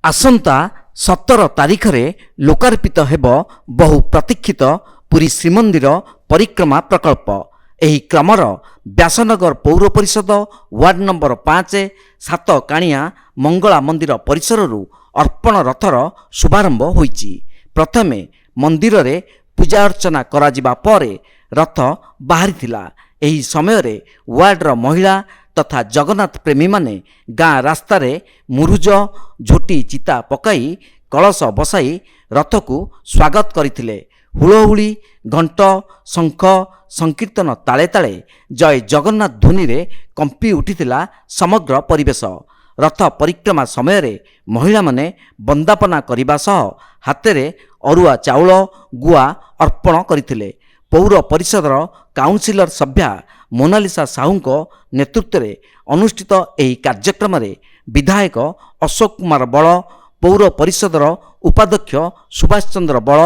ଆସନ୍ତା 17 ତାରିଖରେ ଲୋକାର୍ପିତ ହେବ ବହୁ ପ୍ରତୀକ୍ଷିତ ପୁରୀ ଶ୍ରୀମନ୍ଦିର ପରିକ୍ରମା ପ୍ରକଳ୍ପ। ଏହି କ୍ରମର ବ୍ୟାସନଗର ପୌର ପରିଷଦ ୱାର୍ଡ ନମ୍ବର 5 ସାତକାଣିଆ ମଙ୍ଗଳା ମନ୍ଦିର ପରିସରରୁ ଅର୍ପଣ ରଥର ଶୁଭାରମ୍ଭ ହୋଇଛି। ପ୍ରଥମେ ମନ୍ଦିରରେ ପୂଜା ଅର୍ଚ୍ଚନା କରାଯିବା ପରେ ରଥ ବାହାରିଥିଲା। ଏହି ସମୟରେ ୱାର୍ଡର ମହିଳା ତଥା ଜଗନ୍ନାଥ ପ୍ରେମୀମାନେ ଗାଁ ରାସ୍ତାରେ ମୁରୁଜ, ଝୋଟି ଚିତା ପକାଇ କଳସ ବସାଇ ରଥକୁ ସ୍ୱାଗତ କରିଥିଲେ। ହୁଳହୁଳି, ଘଣ୍ଟ, ଶଙ୍ଖ, ସଂକୀର୍ତ୍ତନ ତାଳେ ତାଳେ ଜୟ ଜଗନ୍ନାଥ ଧ୍ୱନିରେ କମ୍ପି ଉଠିଥିଲା ସମଗ୍ର ପରିବେଶ। ରଥ ପରିକ୍ରମା ସମୟରେ ମହିଳାମାନେ ବନ୍ଦାପନା କରିବା ସହ ହାତରେ ଅରୁଆ ଚାଉଳ, ଗୁଆ ଅର୍ପଣ କରିଥିଲେ। ପୌର ପରିଷଦର କାଉନସିଲର ସଭ୍ୟା ମୋନାଲିସା ସାହୁଙ୍କ ନେତୃତ୍ୱରେ ଅନୁଷ୍ଠିତ ଏହି କାର୍ଯ୍ୟକ୍ରମରେ ବିଧାୟକ ଅଶୋକ କୁମାର ବଳ, ପୌର ପରିଷଦର ଉପାଧ୍ୟକ୍ଷ ସୁଭାଷ ଚନ୍ଦ୍ର ବଳ,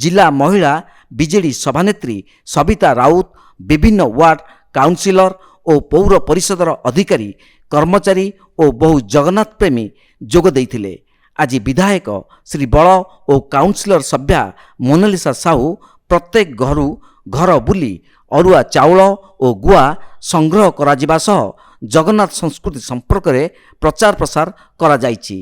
ଜିଲ୍ଲା ମହିଳା ବିଜେଡି ସଭାନେତ୍ରୀ ସବିତା ରାଉତ, ବିଭିନ୍ନ ୱାର୍ଡ କାଉନସିଲର ଓ ପୌର ପରିଷଦର ଅଧିକାରୀ, କର୍ମଚାରୀ ଓ ବହୁ ଜଗନ୍ନାଥ ପ୍ରେମୀ ଯୋଗ ଦେଇଥିଲେ। ଆଜି ବିଧାୟକ ଶ୍ରୀ ବଳ ଓ କାଉନସିଲର ସଭ୍ୟା ମୋନାଲିସା ସାହୁ ପ୍ରତ୍ୟେକ ଘରୁ ଘର ବୁଲି ଅରୁଆ ଚାଉଳ ଓ ଗୁଆ ସଂଗ୍ରହ କରାଯିବା ସହ ଜଗନ୍ନାଥ ସଂସ୍କୃତି ସମ୍ପର୍କରେ ପ୍ରଚାର ପ୍ରସାର କରାଯାଇଛି।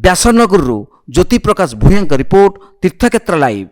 ବ୍ୟାସନଗରରୁ ଜ୍ୟୋତି ପ୍ରକାଶ ଭୂୟାଙ୍କ ରିପୋର୍ଟ, ତୀର୍ଥକ୍ଷେତ୍ର ଲାଇଭ୍।